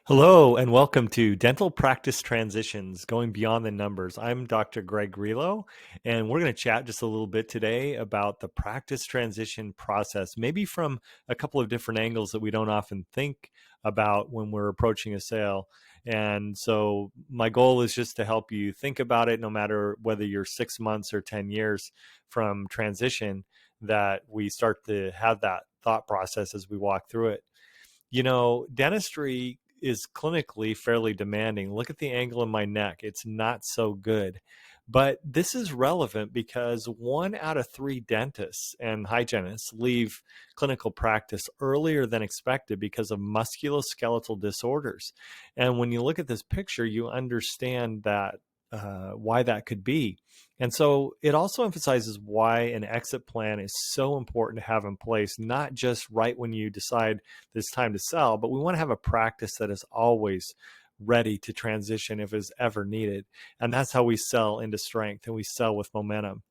Hello and welcome to Dental Practice Transitions, Going Beyond the Numbers. I'm Dr. Greg Grillo, and we're going to chat just a little bit today about the practice transition process, maybe from a couple of different angles that we don't often think about when we're approaching a sale. And so my goal is just to help you think about it, no matter whether you're 6 months or 10 years from transition, that we start to have that thought process as we walk through it. Dentistry is clinically fairly demanding. Look at the angle in my neck. It's not so good. But this is relevant because 1 out of 3 dentists and hygienists leave clinical practice earlier than expected because of musculoskeletal disorders. And when you look at this picture, you understand that why that could be. And so it also emphasizes why an exit plan is so important to have in place, not just right when you decide it's time to sell, but we want to have a practice that is always ready to transition if it's ever needed. And that's how we sell into strength and we sell with momentum.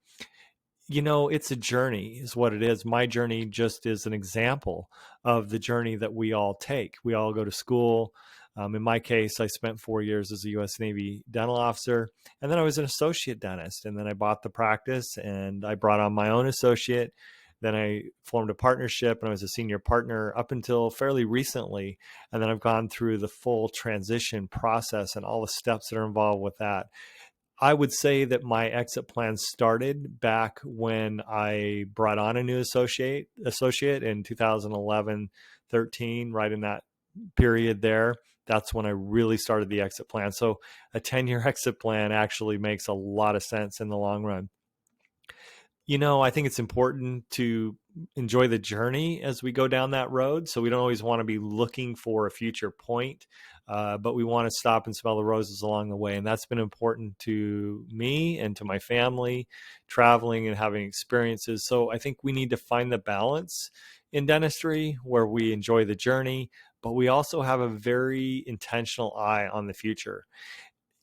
It's a journey is what it is. My journey just is an example of the journey that we all take. We all go to school. In my case, I spent 4 years as a U.S. Navy dental officer, and then I was an associate dentist. And then I bought the practice and I brought on my own associate. Then I formed a partnership and I was a senior partner up until fairly recently. And then I've gone through the full transition process and all the steps that are involved with that. I would say that my exit plan started back when I brought on a new associate in 2011, 13, right in that period there. That's when I really started the exit plan. So a 10-year exit plan actually makes a lot of sense in the long run. I think it's important to enjoy the journey as we go down that road. So we don't always want to be looking for a future point, but we want to stop and smell the roses along the way. And that's been important to me and to my family, traveling and having experiences. So I think we need to find the balance in dentistry where we enjoy the journey, but we also have a very intentional eye on the future.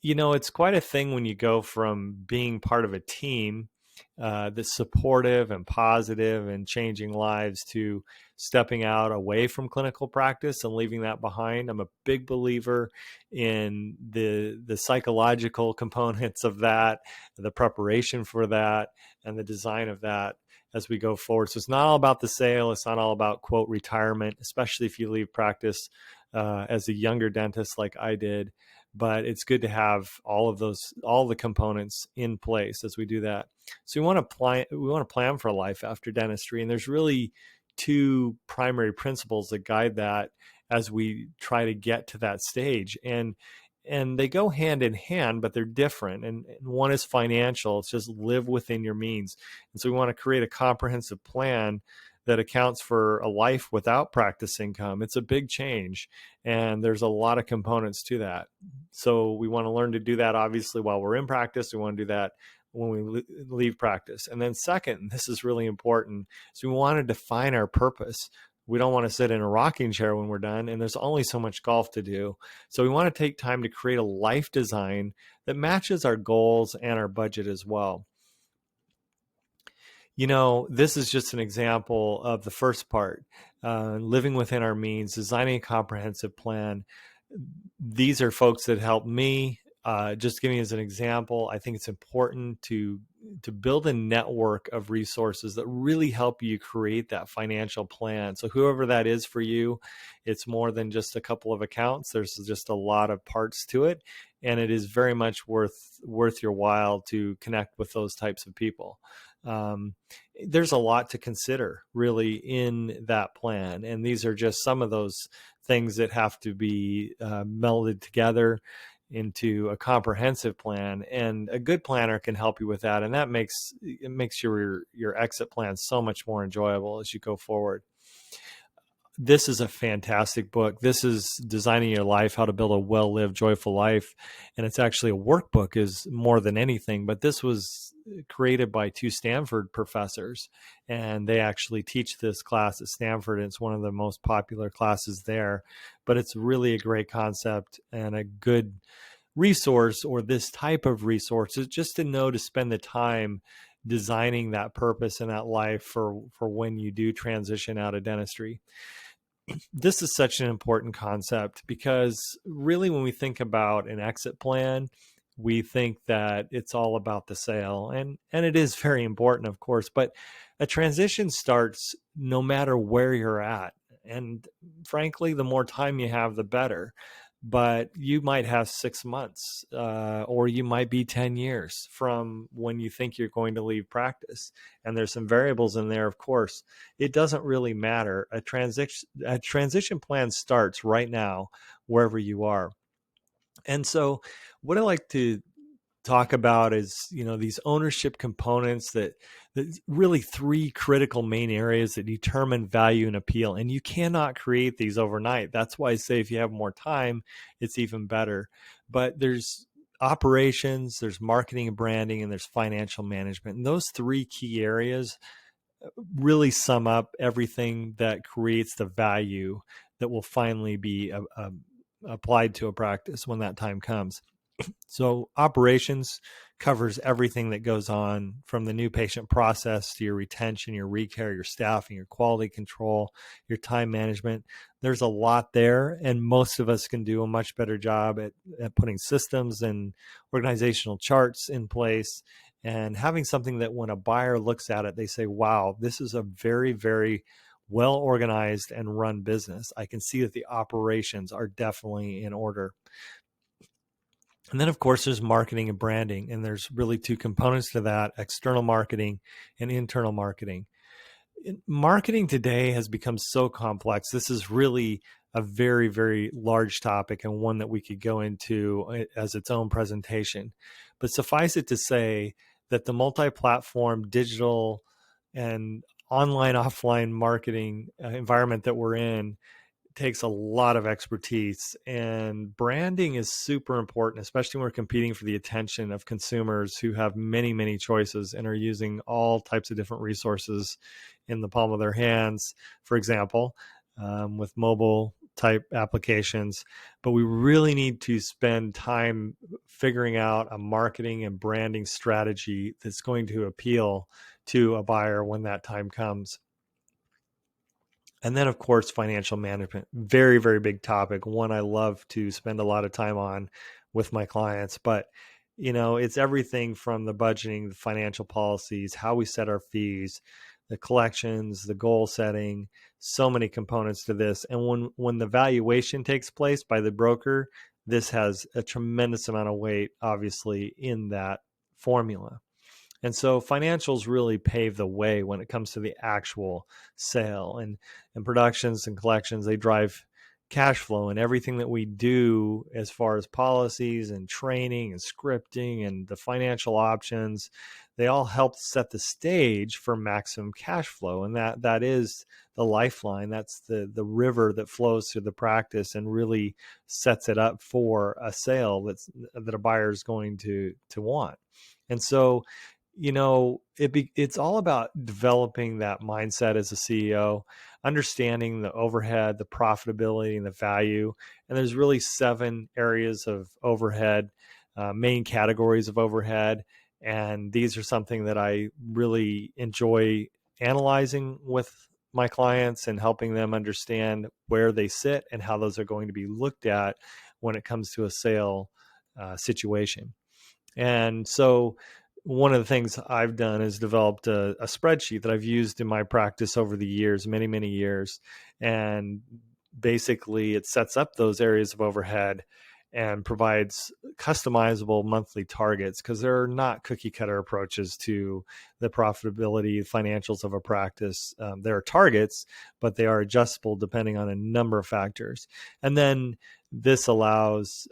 It's quite a thing when you go from being part of a team that's supportive and positive and changing lives to stepping out away from clinical practice and leaving that behind. I'm a big believer in the psychological components of that, the preparation for that, and the design of that as we go forward. So it's not all about the sale. It's not all about, quote, retirement, especially if you leave practice as a younger dentist like I did. But it's good to have all the components in place as we do that. So we want to plan for a life after dentistry. And there's really 2 primary principles that guide that as we try to get to that stage. And they go hand in hand, but they're different. And one is financial. It's just live within your means. And so we want to create a comprehensive plan that accounts for a life without practice income. It's a big change, and there's a lot of components to that. So we want to learn to do that, obviously, while we're in practice. We want to do that when we leave practice. And then second, this is really important, is we want to define our purpose. We don't want to sit in a rocking chair when we're done, and there's only so much golf to do. So we want to take time to create a life design that matches our goals and our budget as well. This is just an example of the first part, living within our means, designing a comprehensive plan. These are folks that helped me. Just giving as an example, I think it's important to build a network of resources that really help you create that financial plan. So whoever that is for you, it's more than just a couple of accounts. There's just a lot of parts to it, and it is very much worth your while to connect with those types of people. There's a lot to consider really in that plan, and these are just some of those things that have to be melded together into a comprehensive plan, and a good planner can help you with that, and that makes your exit plan so much more enjoyable as you go forward. This is a fantastic book. This is Designing Your Life, How to Build a Well-Lived, Joyful Life. And it's actually a workbook is more than anything, but this was created by 2 Stanford professors, and they actually teach this class at Stanford. And it's one of the most popular classes there, but it's really a great concept and a good resource, or this type of resource, is just to know to spend the time designing that purpose in that life for when you do transition out of dentistry. This is such an important concept because really, when we think about an exit plan, we think that it's all about the sale, and it is very important, of course, but a transition starts no matter where you're at. And frankly, the more time you have, the better. But you might have 6 months, or you might be 10 years from when you think you're going to leave practice. And there's some variables in there, of course. It doesn't really matter. A transition plan starts right now, wherever you are. And so, what I like to talk about is, these ownership components that really three critical main areas that determine value and appeal. And you cannot create these overnight. That's why I say if you have more time, it's even better. But there's operations, there's marketing and branding, and there's financial management. And those three key areas really sum up everything that creates the value that will finally be applied to a practice when that time comes. So operations covers everything that goes on from the new patient process to your retention, your recare, your staffing, your quality control, your time management. There's a lot there, and most of us can do a much better job at putting systems and organizational charts in place and having something that when a buyer looks at it, they say, wow, this is a very, very well organized and run business. I can see that the operations are definitely in order. And then, of course, there's marketing and branding. And there's really two components to that: external marketing and internal marketing. Marketing today has become so complex. This is really a very, very large topic, and one that we could go into as its own presentation. But suffice it to say that the multi-platform digital and online, offline marketing environment that we're in takes a lot of expertise, and branding is super important, especially when we're competing for the attention of consumers who have many, many choices and are using all types of different resources in the palm of their hands, for example, with mobile type applications. But we really need to spend time figuring out a marketing and branding strategy that's going to appeal to a buyer when that time comes. And then, of course, financial management, very, very big topic. One I love to spend a lot of time on with my clients. But, it's everything from the budgeting, the financial policies, how we set our fees, the collections, the goal setting, so many components to this. And when the valuation takes place by the broker, this has a tremendous amount of weight, obviously, in that formula. And so financials really pave the way when it comes to the actual sale, and productions and collections. They drive cash flow, and everything that we do as far as policies and training and scripting and the financial options, they all help set the stage for maximum cash flow. And that is the lifeline. That's the river that flows through the practice and really sets it up for a sale that a buyer is going to want. And so, it's all about developing that mindset as a CEO, understanding the overhead, the profitability, and the value. And there's really 7 areas of overhead, main categories of overhead. And these are something that I really enjoy analyzing with my clients and helping them understand where they sit and how those are going to be looked at when it comes to a sale situation. And so one of the things I've done is developed a spreadsheet that I've used in my practice over the years, many, many years. And basically it sets up those areas of overhead and provides customizable monthly targets, because there are not cookie cutter approaches to the profitability financials of a practice. There are targets, but they are adjustable depending on a number of factors. And then this allows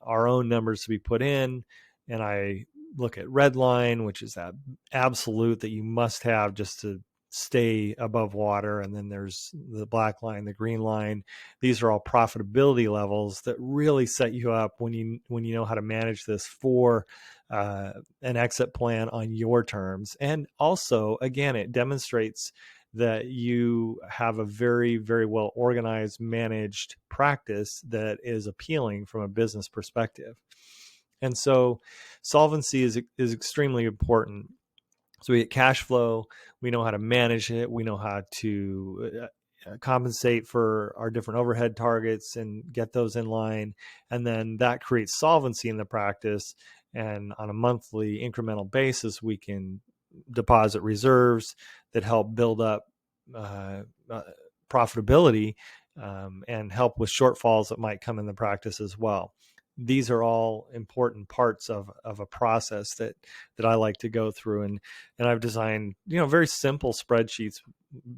our own numbers to be put in, and I look at red line, which is that absolute that you must have just to stay above water. And then there's the black line, the green line. These are all profitability levels that really set you up when you know how to manage this for an exit plan on your terms. And also, again, it demonstrates that you have a very, very well organized, managed practice that is appealing from a business perspective. And so solvency is extremely important. So we get cash flow, we know how to manage it, we know how to compensate for our different overhead targets and get those in line. And then that creates solvency in the practice. And on a monthly incremental basis, we can deposit reserves that help build up uh, uh, profitability, and help with shortfalls that might come in the practice as well. These are all important parts of a process that I like to go through, and I've designed very simple spreadsheets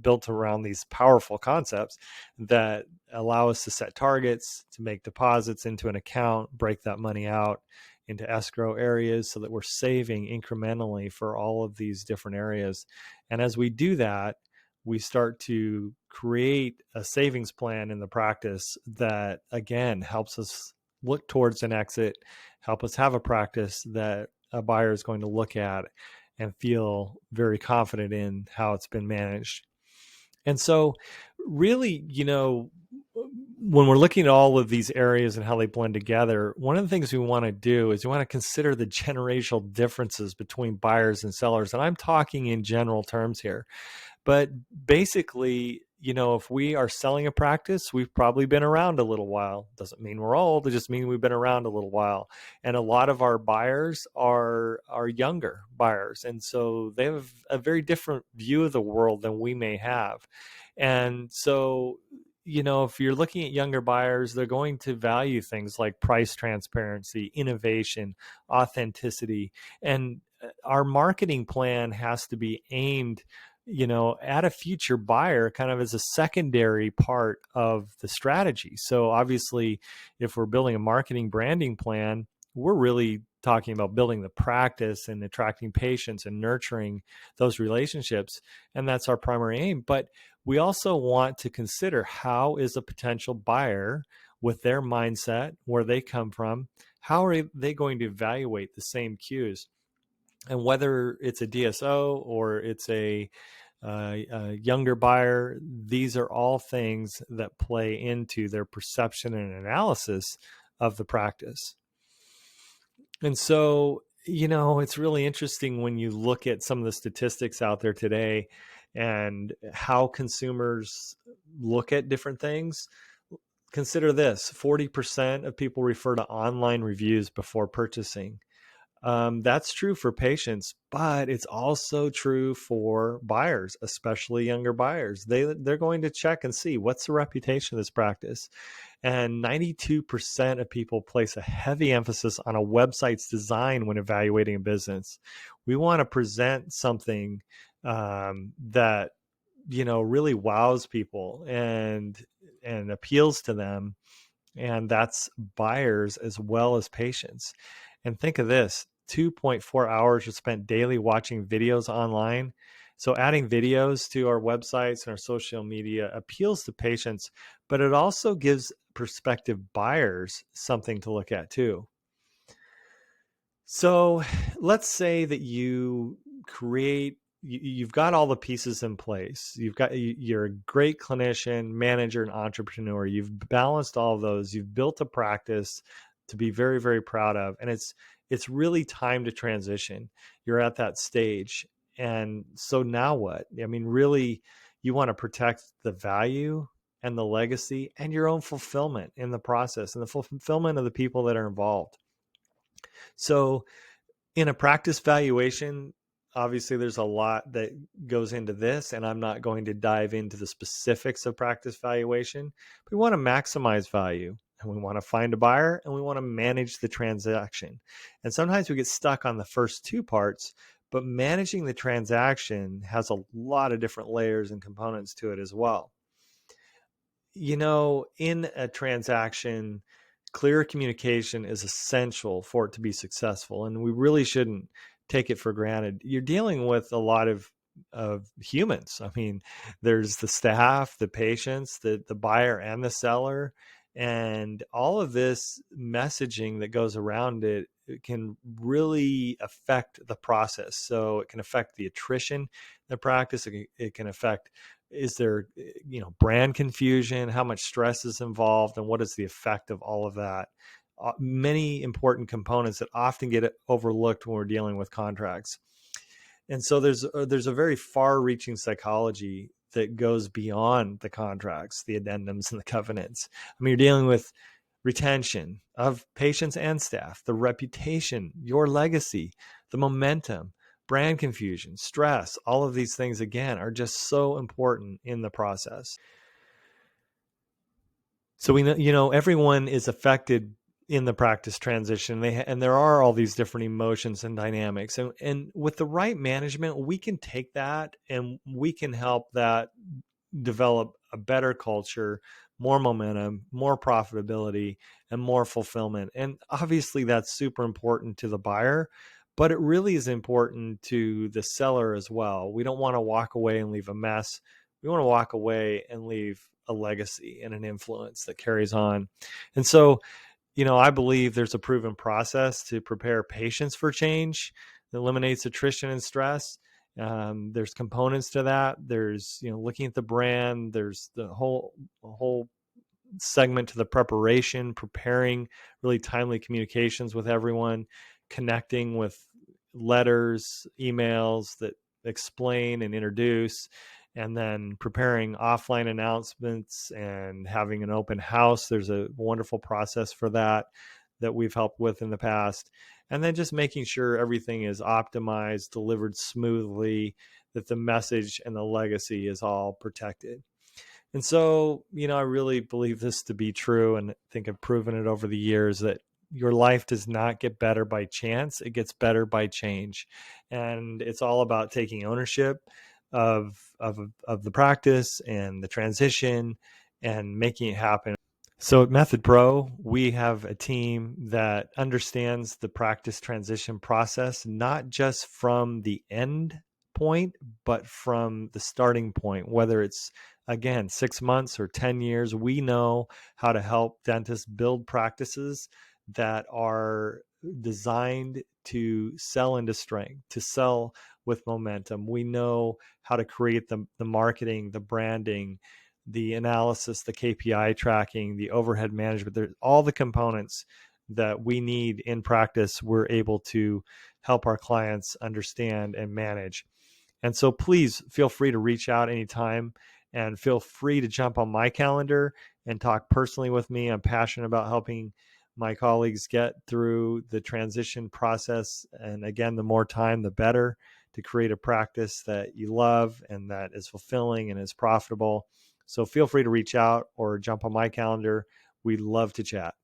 built around these powerful concepts that allow us to set targets, to make deposits into an account, break that money out into escrow areas so that we're saving incrementally for all of these different areas. And as we do that, we start to create a savings plan in the practice that, again, helps us look towards an exit, help us have a practice that a buyer is going to look at and feel very confident in how it's been managed. And so, really, when we're looking at all of these areas and how they blend together, one of the things we want to do is we want to consider the generational differences between buyers and sellers. And I'm talking in general terms here. But basically, if we are selling a practice, we've probably been around a little while. Doesn't mean we're old. It just means we've been around a little while. And a lot of our buyers are younger buyers. And so they have a very different view of the world than we may have. And so, if you're looking at younger buyers, they're going to value things like price transparency, innovation, authenticity. And our marketing plan has to be aimed at a future buyer kind of as a secondary part of the strategy. So obviously, if we're building a marketing branding plan, we're really talking about building the practice and attracting patients and nurturing those relationships. And that's our primary aim. But we also want to consider, how is a potential buyer, with their mindset, where they come from, how are they going to evaluate the same cues? And whether it's a DSO or it's a younger buyer, these are all things that play into their perception and analysis of the practice. And so, it's really interesting when you look at some of the statistics out there today and how consumers look at different things. Consider this: 40% of people refer to online reviews before purchasing. That's true for patients, but it's also true for buyers, especially younger buyers. They're going to check and see, what's the reputation of this practice. And 92% of people place a heavy emphasis on a website's design when evaluating a business. We want to present something that really wows people and appeals to them, and that's buyers as well as patients. And think of this: 2.4 hours are spent daily watching videos online. So adding videos to our websites and our social media appeals to patients, but it also gives prospective buyers something to look at too. So let's say that you've got all the pieces in place. You're a great clinician, manager, and entrepreneur. You've balanced all of those. You've built a practice to be very, very proud of. And it's really time to transition. You're at that stage. And so now what? I mean, really, you want to protect the value and the legacy and your own fulfillment in the process, and the fulfillment of the people that are involved. So in a practice valuation, obviously there's a lot that goes into this, and I'm not going to dive into the specifics of practice valuation. We want to maximize value, and we want to find a buyer, and we want to manage the transaction. And sometimes we get stuck on the first two parts, but managing the transaction has a lot of different layers and components to it as well. In a transaction, clear communication is essential for it to be successful, and we really shouldn't take it for granted. You're dealing with a lot of humans. I mean, there's the staff, the patients, the buyer, and the seller, and all of this messaging that goes around it can really affect the process. So it can affect the attrition in the practice. It can affect, is there brand confusion, how much stress is involved, and what is the effect of all of that. Many important components that often get overlooked when we're dealing with contracts. And so there's a very far-reaching psychology that goes beyond the contracts, the addendums, and the covenants. I mean, you're dealing with retention of patients and staff, the reputation, your legacy, the momentum, brand confusion, stress. All of these things, again, are just so important in the process. So we know, everyone is affected in the practice transition. And there are all these different emotions and dynamics. And with the right management, we can take that and we can help that develop a better culture, more momentum, more profitability, and more fulfillment. And obviously that's super important to the buyer, but it really is important to the seller as well. We don't want to walk away and leave a mess. We want to walk away and leave a legacy and an influence that carries on. And so, I believe there's a proven process to prepare patients for change that eliminates attrition and stress. There's components to that. There's, looking at the brand. There's the whole segment to the preparation, preparing really timely communications with everyone, connecting with letters, emails that explain and introduce, and then preparing offline announcements and having an open house. There's a wonderful process for that we've helped with in the past. And then just making sure everything is optimized, delivered smoothly, that the message and the legacy is all protected. And so, I really believe this to be true, and I think I've proven it over the years, that your life does not get better by chance. It gets better by change. And it's all about taking ownership of the practice and the transition and making it happen. So at Method Pro, we have a team that understands the practice transition process, not just from the end point, but from the starting point, whether it's, again, 6 months or 10 years. We know how to help dentists build practices that are designed to sell into strength, to sell with momentum. We know how to create the marketing, the branding, the analysis, the KPI tracking, the overhead management. There's all the components that we need in practice. We're able to help our clients understand and manage. And so please feel free to reach out anytime, and feel free to jump on my calendar and talk personally with me. I'm passionate about helping my colleagues get through the transition process. And again, the more time, the better, to create a practice that you love and that is fulfilling and is profitable. So feel free to reach out or jump on my calendar. We'd love to chat.